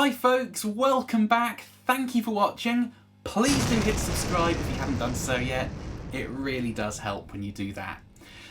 Hi folks, welcome back. Thank you for watching. Please do hit subscribe if you haven't done so yet. It really does help when you do that.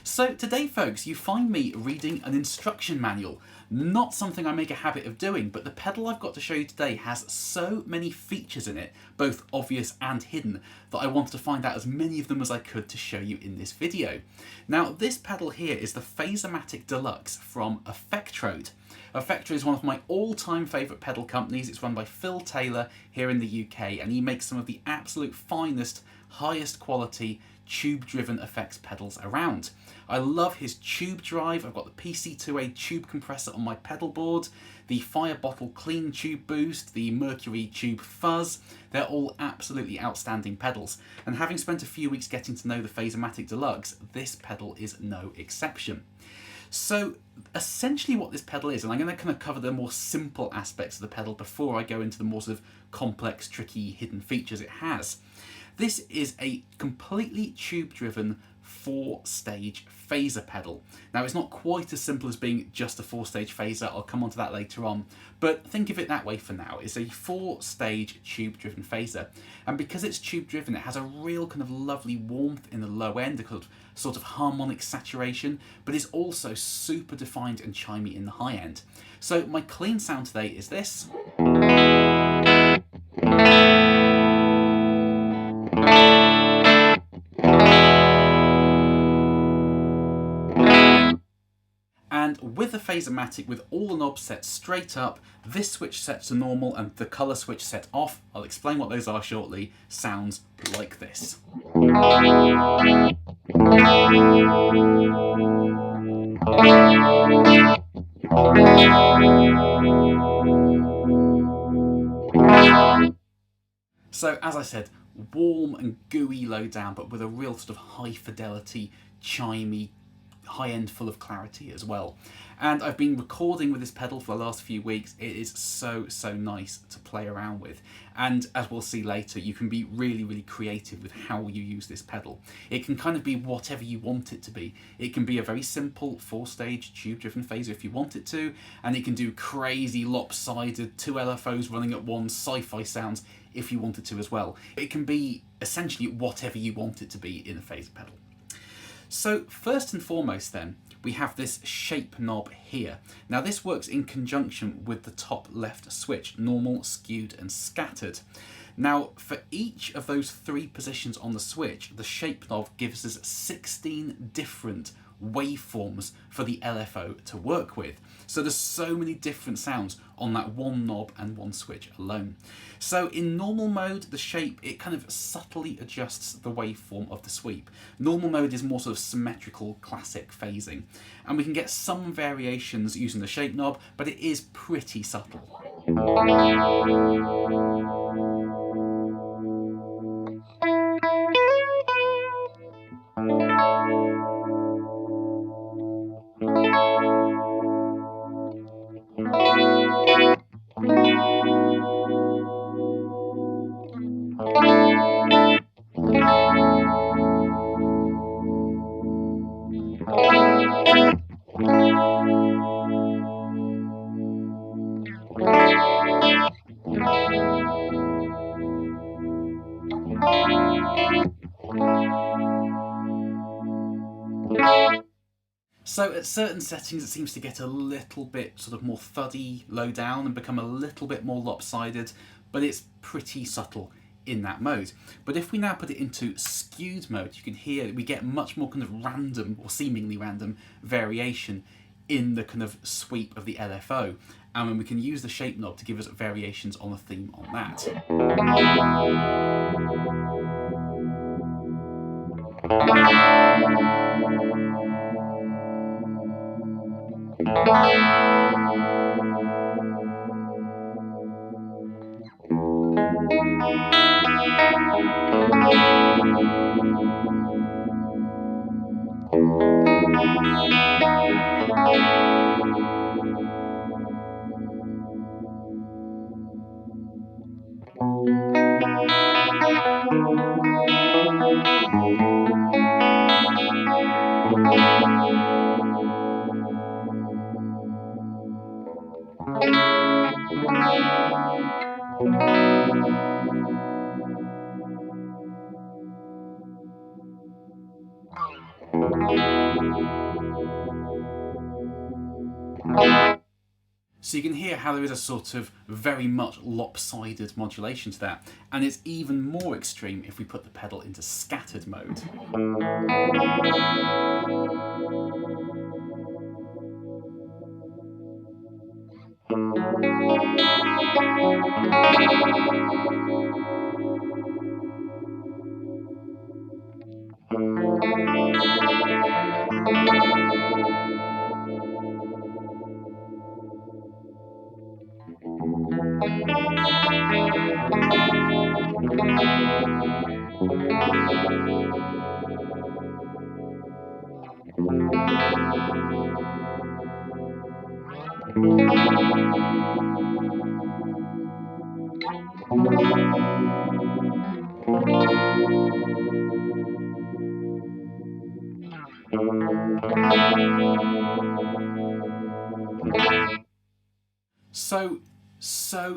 So today folks, you find me reading an instruction manual. Not something I make a habit of doing, but the pedal I've got to show you today has so many features in it, both obvious and hidden, that I wanted to find out as many of them as I could to show you in this video. Now this pedal here is the Phaseomatic Deluxe from Effectrode. Effectrode is one of my all-time favourite pedal companies. It's run by Phil Taylor here in the UK, and he makes some of the absolute finest, highest quality tube-driven effects pedals around. I love his tube drive. I've got the PC2A tube compressor on my pedal board, the Fire Bottle Clean Tube Boost, the Mercury Tube Fuzz. They're all absolutely outstanding pedals, and having spent a few weeks getting to know the Phaseomatic Deluxe, this pedal is no exception. So essentially what this pedal is, and I'm going to kind of cover the more simple aspects of the pedal before I go into the more sort of complex, tricky, hidden features it has. This is a completely tube-driven 4-stage phaser pedal. Now it's not quite as simple as being just a 4-stage phaser, I'll come on to that later on, but think of it that way for now. It's a 4-stage tube-driven phaser, and because it's tube-driven it has a real kind of lovely warmth in the low end, a kind of sort of harmonic saturation, but it's also super defined and chimey in the high end. So my clean sound today is this. And with the Phaseomatic, with all the knobs set straight up, this switch set to normal and the colour switch set off, I'll explain what those are shortly, sounds like this. So as I said, warm and gooey low down, but with a real sort of high fidelity, chimey, high end full of clarity as well. And I've been recording with this pedal for the last few weeks. It is so nice to play around with, and as we'll see later, you can be really creative with how you use this pedal. It can kind of be whatever you want it to be. It can be a very simple 4-stage tube driven phaser if you want it to, and it can do crazy lopsided 2 LFOs running at once sci-fi sounds if you wanted to as well. It can be essentially whatever you want it to be in a phaser pedal. So first and foremost then, we have this shape knob here. Now this works in conjunction with the top left switch, normal, skewed and scattered. Now for each of those 3 positions on the switch, the shape knob gives us 16 different waveforms for the LFO to work with. So there's so many different sounds on that one knob and one switch alone. So in normal mode, the shape, it kind of subtly adjusts the waveform of the sweep. Normal mode is more sort of symmetrical, classic phasing. And we can get some variations using the shape knob, but it is pretty subtle. So at certain settings it seems to get a little bit sort of more thuddy low down and become a little bit more lopsided, but it's pretty subtle in that mode. But if we now put it into skewed mode, you can hear we get much more kind of random or seemingly random variation in the kind of sweep of the LFO, and then we can use the shape knob to give us variations on the theme on that. So you can hear how there is a sort of very much lopsided modulation to that, and it's even more extreme if we put the pedal into scattered mode.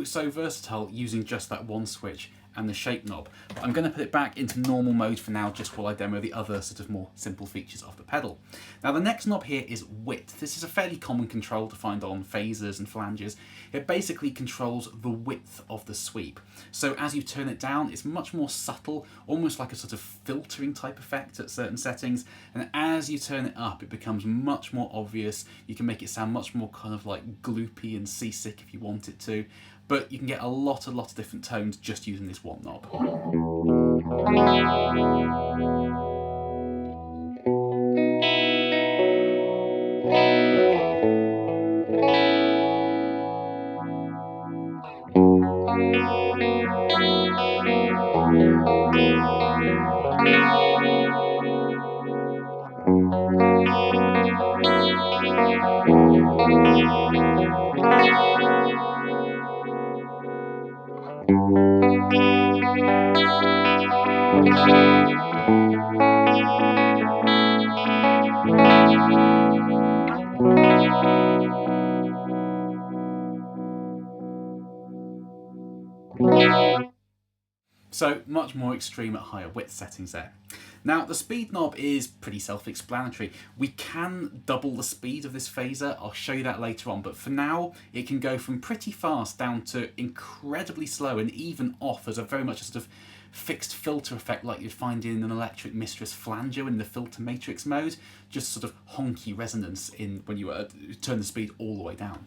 So versatile using just that one switch and the shape knob. But I'm going to put it back into normal mode for now, just while I demo the other sort of more simple features of the pedal. Now the next knob here is width. This is a fairly common control to find on phasers and flanges. It basically controls the width of the sweep. So as you turn it down, it's much more subtle, almost like a sort of filtering type effect at certain settings. And as you turn it up, it becomes much more obvious. You can make it sound much more kind of like gloopy and seasick if you want it to. But you can get a lot of different tones just using this one knob. So much more extreme at higher width settings there. Now the speed knob is pretty self-explanatory. We can double the speed of this phaser, I'll show you that later on, but for now it can go from pretty fast down to incredibly slow and even off as a very much a sort of fixed filter effect like you'd find in an electric mistress flanger in the filter matrix mode, just sort of honky resonance in when you turn the speed all the way down.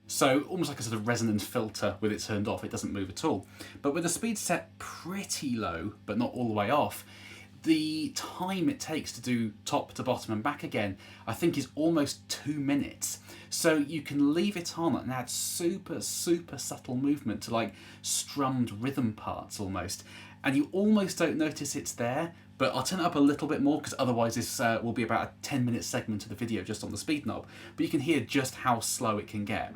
So almost like a sort of resonant filter with it turned off, it doesn't move at all. But with the speed set pretty low, but not all the way off, the time it takes to do top to bottom and back again, I think is almost 2 minutes. So you can leave it on and add super subtle movement to like strummed rhythm parts almost. And you almost don't notice it's there, but I'll turn it up a little bit more because otherwise this will be about a 10-minute segment of the video just on the speed knob. But you can hear just how slow it can get.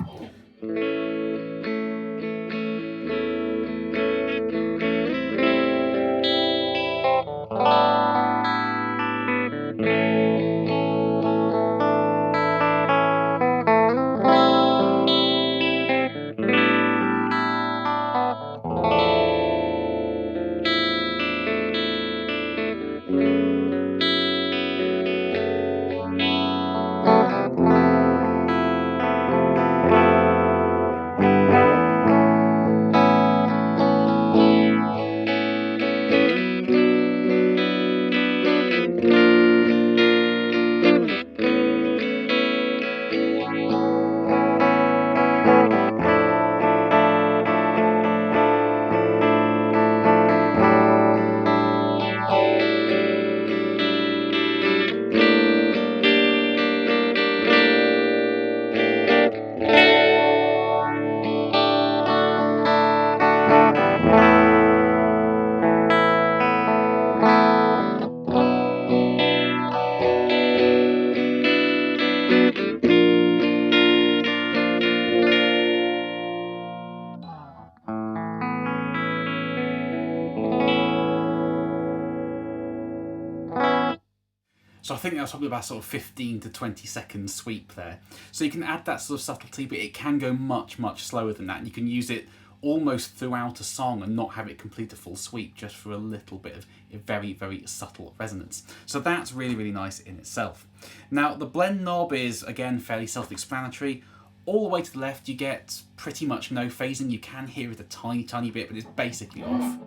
So I think that's probably about sort of 15 to 20 second sweep there. So you can add that sort of subtlety, but it can go much, much slower than that. And you can use it almost throughout a song and not have it complete a full sweep, just for a little bit of a very, very subtle resonance. So that's really, really nice in itself. Now the blend knob is, again, fairly self-explanatory. All the way to the left you get pretty much no phasing. You can hear it a tiny, tiny bit, but it's basically off.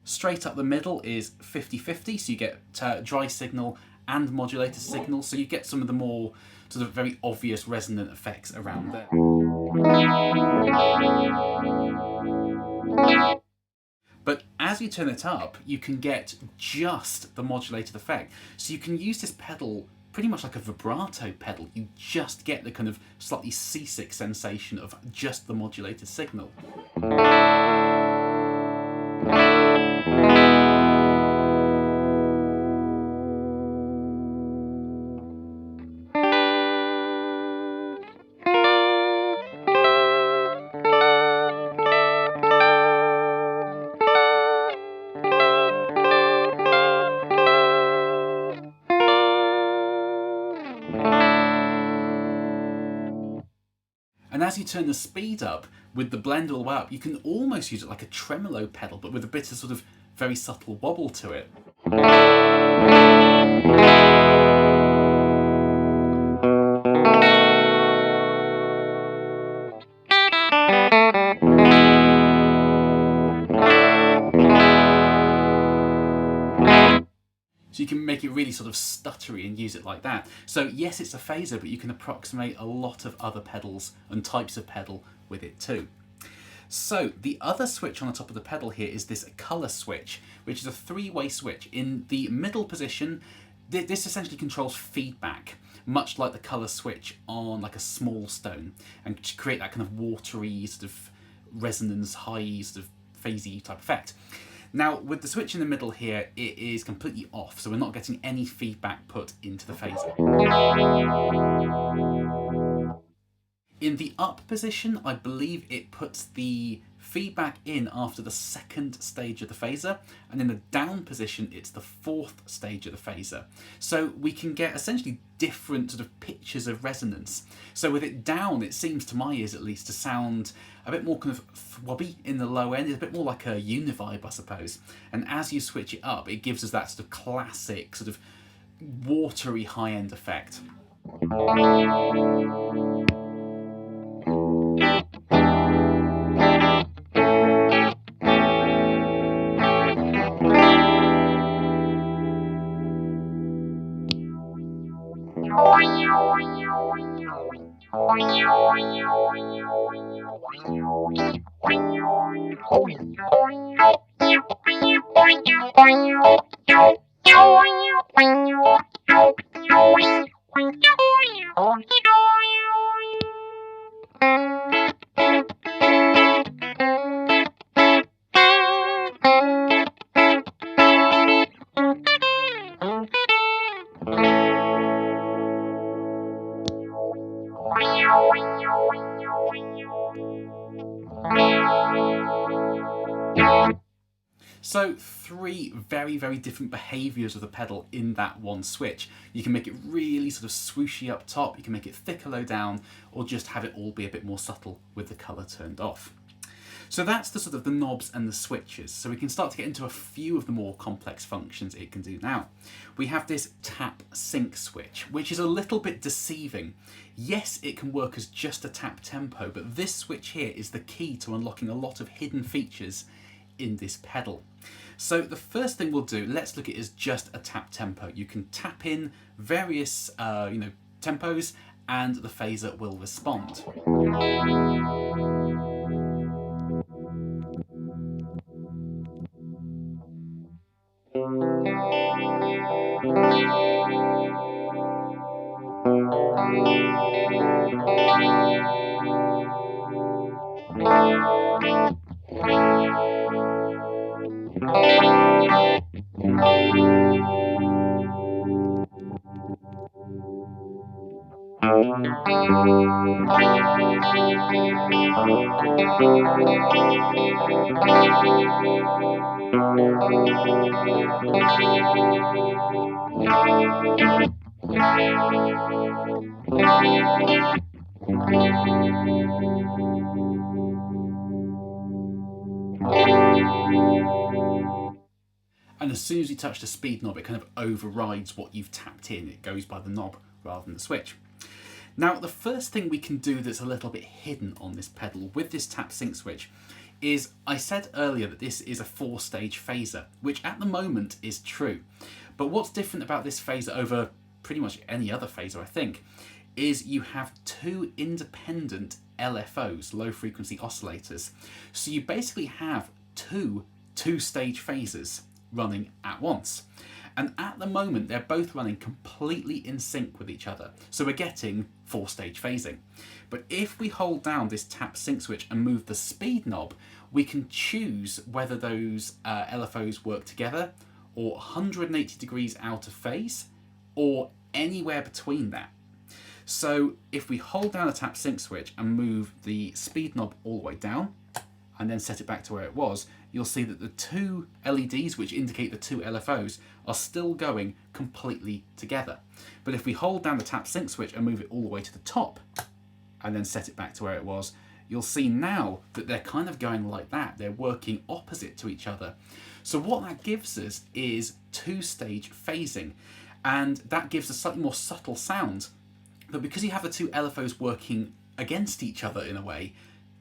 Straight up the middle is 50-50, so you get dry signal and modulated signal, so you get some of the more sort of very obvious resonant effects around there. But as you turn it up, you can get just the modulated effect. So you can use this pedal pretty much like a vibrato pedal. You just get the kind of slightly seasick sensation of just the modulated signal. And as you turn the speed up with the blend all the way up, you can almost use it like a tremolo pedal, but with a bit of sort of very subtle wobble to it. So you can make it really sort of stuttery and use it like that. So yes, it's a phaser, but you can approximate a lot of other pedals and types of pedal with it too. So the other switch on the top of the pedal here is this color switch, which is a three-way switch. In the middle position, this essentially controls feedback, much like the color switch on like a small stone, and to create that kind of watery sort of resonance, high sort of phasey type effect. Now with the switch in the middle here, it is completely off, so we're not getting any feedback put into the phaser. In the up position, I believe it puts the feedback in after the second stage of the phaser, and in the down position it's the fourth stage of the phaser. So we can get essentially different sort of pitches of resonance. So with it down, it seems to my ears at least to sound a bit more kind of throbby in the low end. It's a bit more like a univibe, I suppose. And as you switch it up, it gives us that sort of classic sort of watery high end effect. So three very, very different behaviours of the pedal in that one switch. You can make it really sort of swooshy up top, you can make it thicker low down, or just have it all be a bit more subtle with the colour turned off. So that's the sort of the knobs and the switches. So we can start to get into a few of the more complex functions it can do now. We have this tap sync switch, which is a little bit deceiving. Yes, it can work as just a tap tempo, but this switch here is the key to unlocking a lot of hidden features in this pedal. So the first thing we'll do, let's look at it as just a tap tempo. You can tap in various tempos and the phaser will respond. And as soon as you touch the speed knob, it kind of overrides what you've tapped in. It goes by the knob rather than the switch. Now, the first thing we can do that's a little bit hidden on this pedal with this tap sync switch is, I said earlier that this is a 4-stage phaser, which at the moment is true. But what's different about this phaser over pretty much any other phaser, I think, is you have 2 independent LFOs, low frequency oscillators. So you basically have 2 2-stage phasers running at once. And at the moment, they're both running completely in sync with each other. So we're getting 4-stage phasing. But if we hold down this tap sync switch and move the speed knob, we can choose whether those LFOs work together or 180 degrees out of phase or anywhere between that. So if we hold down the tap sync switch and move the speed knob all the way down and then set it back to where it was, you'll see that the 2 LEDs, which indicate the 2 LFOs, are still going completely together. But if we hold down the tap sync switch and move it all the way to the top and then set it back to where it was, you'll see now that they're kind of going like that. They're working opposite to each other. So what that gives us is 2-stage phasing, and that gives a slightly more subtle sound. But because you have the 2 LFOs working against each other in a way,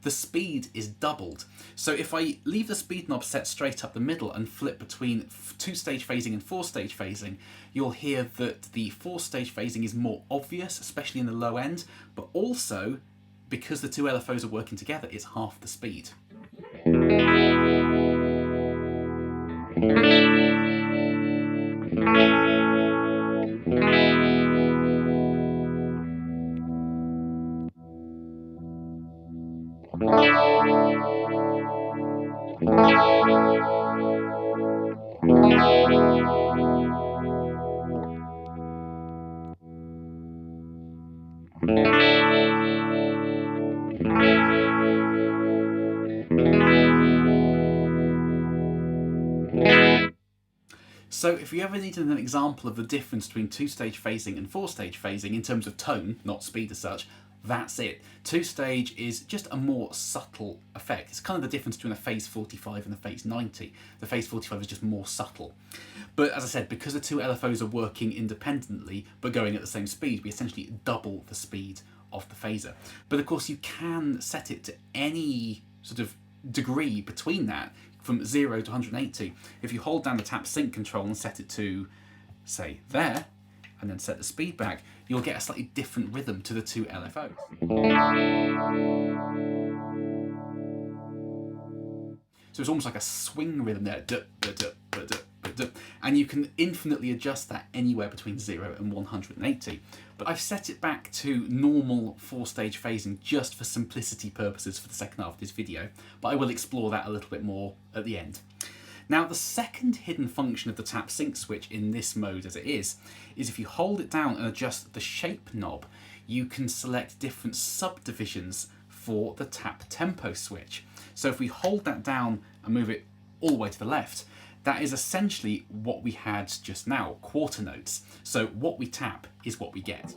the speed is doubled. So if I leave the speed knob set straight up the middle and flip between 2-stage phasing and 4-stage phasing, you'll hear that the 4-stage phasing is more obvious, especially in the low end, but also because the 2 LFOs are working together, it's half the speed. So if you ever needed an example of the difference between 2-stage phasing and 4-stage phasing in terms of tone, not speed as such, that's it. 2-stage is just a more subtle effect. It's kind of the difference between a phase 45 and a phase 90. The phase 45 is just more subtle. But as I said, because the 2 LFOs are working independently but going at the same speed, we essentially double the speed of the phaser. But of course you can set it to any sort of degree between that, from 0 to 180. If you hold down the tap sync control and set it to, say, there, and then set the speed back, you'll get a slightly different rhythm to the 2 LFOs. So it's almost like a swing rhythm there, and you can infinitely adjust that anywhere between 0 and 180. But I've set it back to normal 4-stage phasing just for simplicity purposes for the second half of this video, but I will explore that a little bit more at the end. Now, the second hidden function of the tap sync switch in this mode as it is if you hold it down and adjust the shape knob, you can select different subdivisions for the tap tempo switch. So if we hold that down and move it all the way to the left, that is essentially what we had just now, quarter notes. So what we tap is what we get.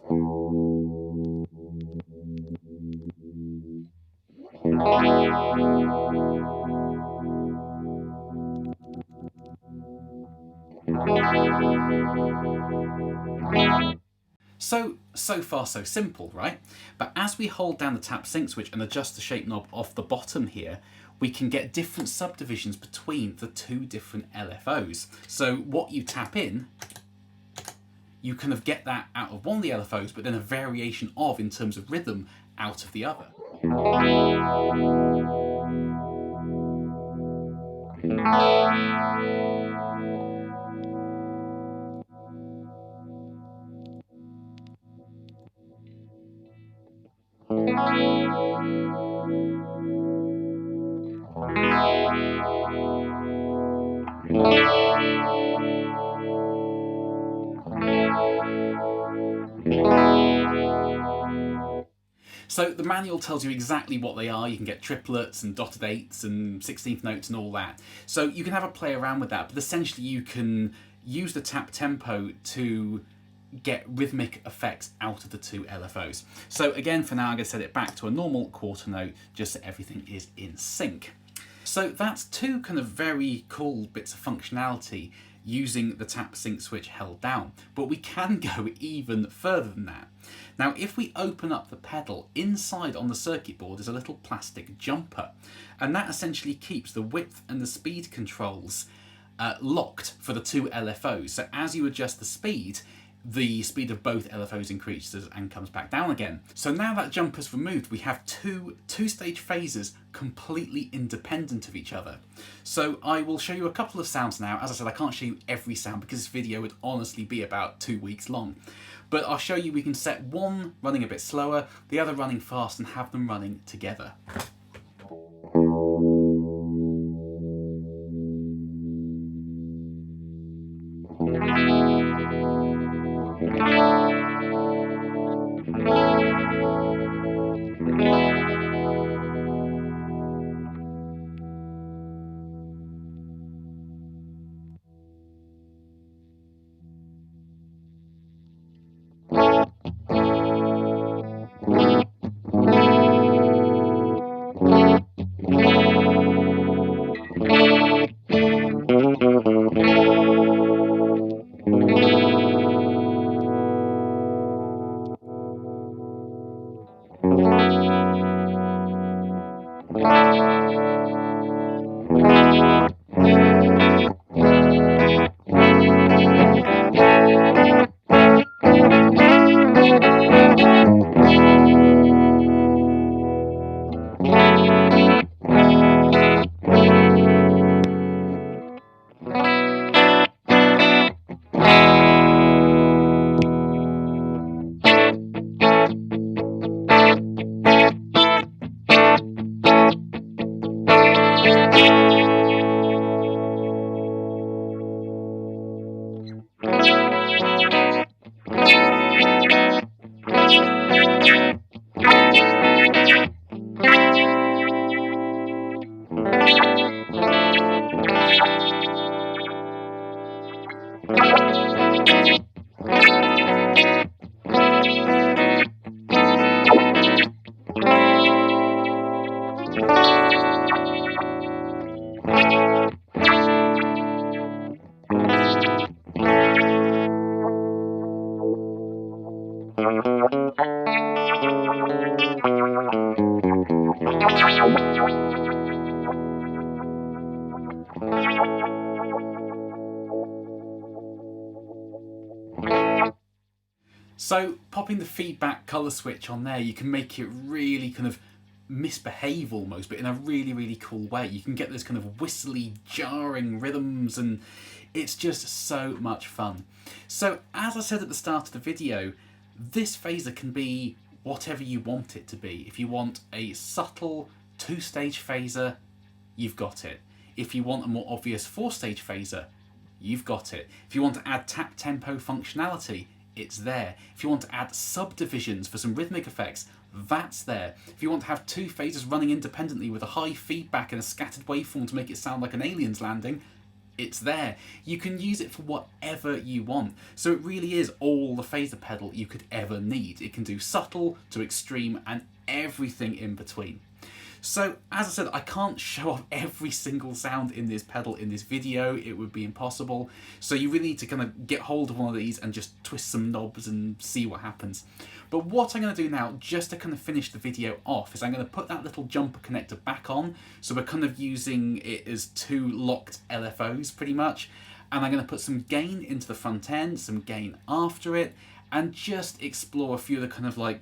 So far so simple, right? But as we hold down the tap sync switch and adjust the shape knob off the bottom here, we can get different subdivisions between the 2 different LFOs. So what you tap in, you kind of get that out of one of the LFOs, but then a variation of, in terms of rhythm, out of the other. So the manual tells you exactly what they are. You can get triplets and dotted eighths and 16th notes and all that. So you can have a play around with that, but essentially you can use the tap tempo to get rhythmic effects out of the two LFOs. So again, for now, I'm going to set it back to a normal quarter note just so everything is in sync. So that's two kind of very cool bits of functionality using the tap sync switch held down, but we can go even further than that. Now, if we open up the pedal, inside on the circuit board is a little plastic jumper, and that essentially keeps the width and the speed controls locked for the two LFOs. So as you adjust the speed of both LFOs increases and comes back down again. So now that jumper's removed, we have two-stage phasers completely independent of each other. So I will show you a couple of sounds now. As I said, I can't show you every sound because this video would honestly be about 2 weeks long. But I'll show you we can set one running a bit slower, the other running fast, and have them running together. So popping the feedback colour switch on there, you can make it really kind of misbehave almost, but in a really, really cool way. You can get those kind of whistly, jarring rhythms, and it's just so much fun. So as I said at the start of the video, this phaser can be whatever you want it to be. If you want a subtle 2-stage phaser, you've got it. If you want a more obvious 4-stage phaser, you've got it. If you want to add tap tempo functionality, it's there. If you want to add subdivisions for some rhythmic effects, that's there. If you want to have two phasers running independently with a high feedback and a scattered waveform to make it sound like an alien's landing, it's there. You can use it for whatever you want. So it really is all the phaser pedal you could ever need. It can do subtle to extreme and everything in between. So as I said, I can't show off every single sound in this pedal in this video. It would be impossible. So you really need to kind of get hold of one of these and just twist some knobs and see what happens. But what I'm going to do now, just to kind of finish the video off, is I'm going to put that little jumper connector back on. So we're kind of using it as two locked LFOs pretty much. And I'm going to put some gain into the front end, some gain after it, and just explore a few of the kind of like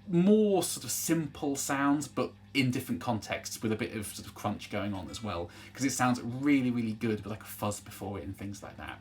more sort of simple sounds, but in different contexts with a bit of sort of crunch going on as well, because it sounds really, really good with like a fuzz before it and things like that.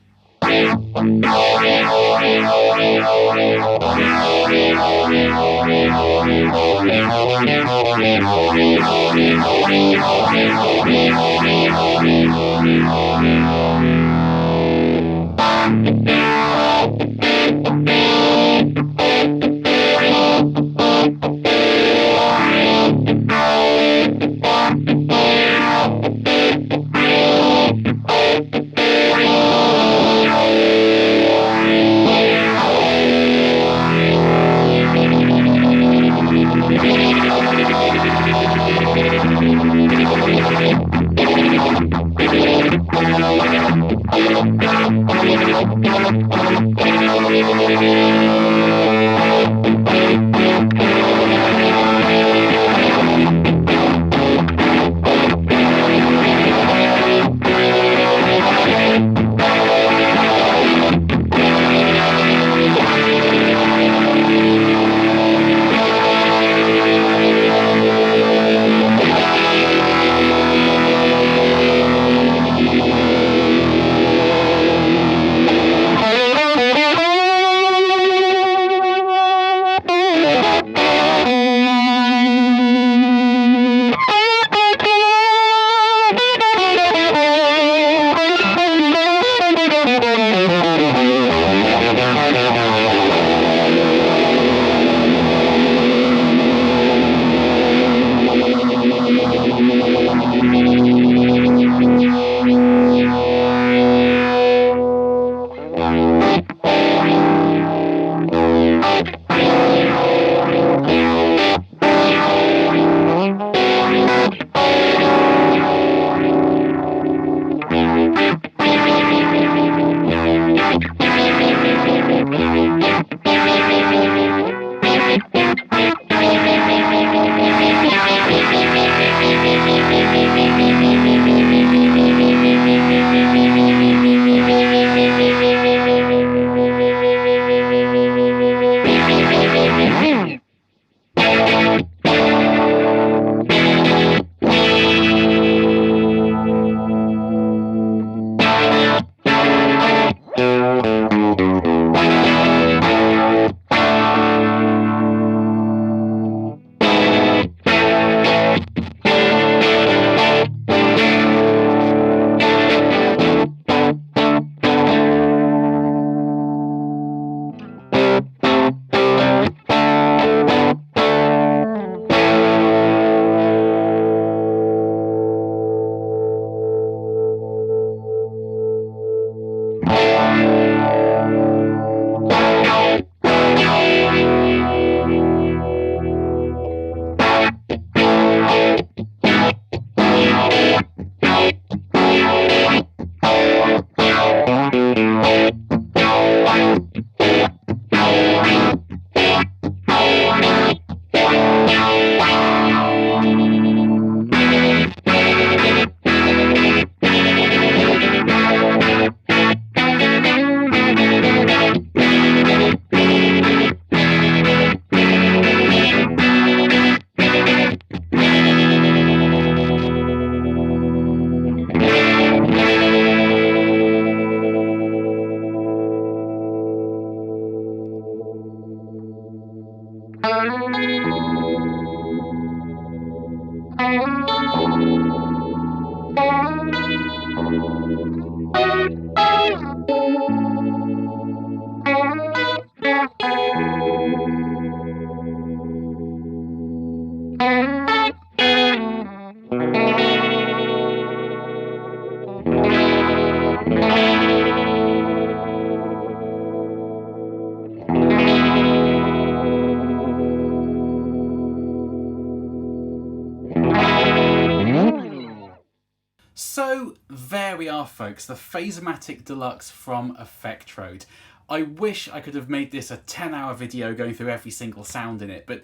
So there we are, folks, the Phaseomatic Deluxe from Effectrode. I wish I could have made this a 10-hour video going through every single sound in it, but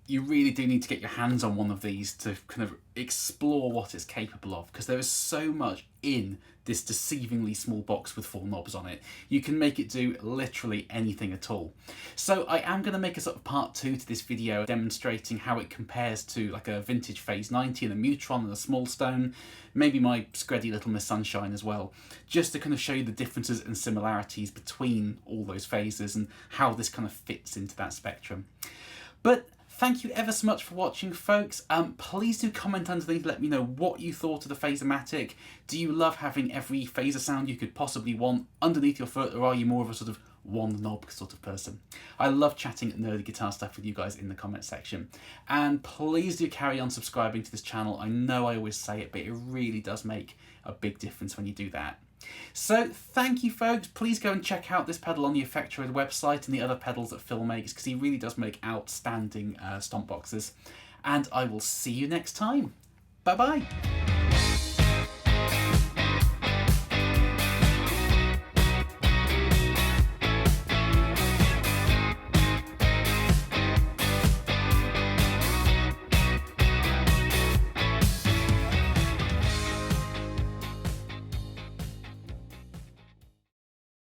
you really do need to get your hands on one of these to kind of explore what it's capable of, because there is so much in this deceivingly small box with 4 knobs on it. You can make it do literally anything at all. So I am going to make a sort of part 2 to this video demonstrating how it compares to like a vintage Phase 90 and a Neutron and a Small Stone, maybe my Screddy Little Miss Sunshine as well, just to kind of show you the differences and similarities between all those phases and how this kind of fits into that spectrum. But thank you ever so much for watching, folks. Please do comment underneath to let me know what you thought of the Phaseomatic. Do you love having every phaser sound you could possibly want underneath your foot, or are you more of a sort of one knob sort of person? I love chatting nerdy guitar stuff with you guys in the comment section. And please do carry on subscribing to this channel. I know I always say it, but it really does make a big difference when you do that. So thank you, folks. Please go and check out this pedal on the Effectrode website and the other pedals that Phil makes, because he really does make outstanding stomp boxes. And I will see you next time. Bye bye.